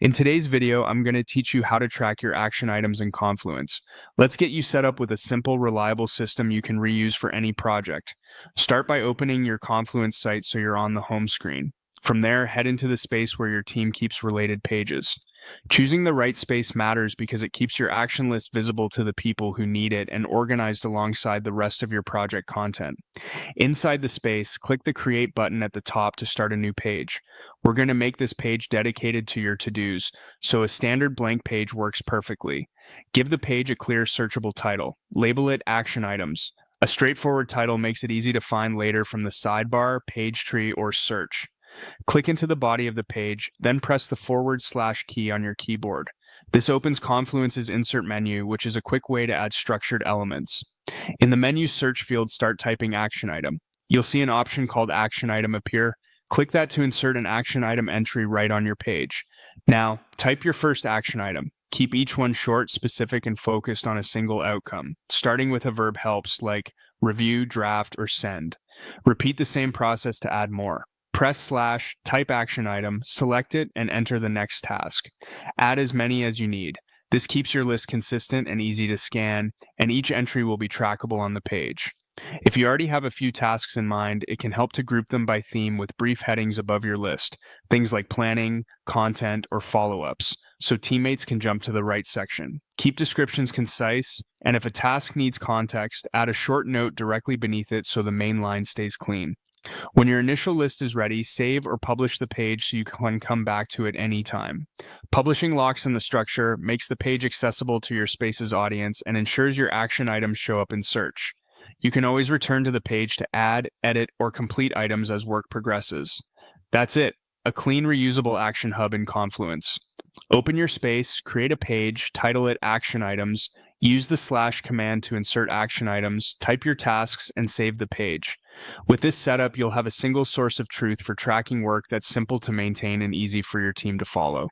In today's video, I'm going to teach you how to track your action items in Confluence. Let's get you set up with a simple, reliable system you can reuse for any project. Start by opening your Confluence site so you're on the home screen. From there, head into the space where your team keeps related pages. Choosing the right space matters because it keeps your action list visible to the people who need it and organized alongside the rest of your project content. Inside the space, click the Create button at the top to start a new page. We're going to make this page dedicated to your to-dos, so a standard blank page works perfectly. Give the page a clear searchable title. Label it Action Items. A straightforward title makes it easy to find later from the sidebar, page tree, or search. Click into the body of the page, then press the / key on your keyboard. This opens Confluence's insert menu, which is a quick way to add structured elements. In the menu search field, start typing action item. You'll see an option called action item appear. Click that to insert an action item entry right on your page. Now, type your first action item. Keep each one short, specific, and focused on a single outcome. Starting with a verb helps, like review, draft, or send. Repeat the same process to add more. Press /, type action item, select it, and enter the next task. Add as many as you need. This keeps your list consistent and easy to scan, and each entry will be trackable on the page. If you already have a few tasks in mind, it can help to group them by theme with brief headings above your list, things like planning, content, or follow-ups, so teammates can jump to the right section. Keep descriptions concise, and if a task needs context, add a short note directly beneath it so the main line stays clean. When your initial list is ready, save or publish the page so you can come back to it anytime. Publishing locks in the structure, makes the page accessible to your space's audience, and ensures your action items show up in search. You can always return to the page to add, edit, or complete items as work progresses. That's it, a clean, reusable action hub in Confluence. Open your space, create a page, title it Action Items, use the / command to insert action items, type your tasks, and save the page. With this setup, you'll have a single source of truth for tracking work that's simple to maintain and easy for your team to follow.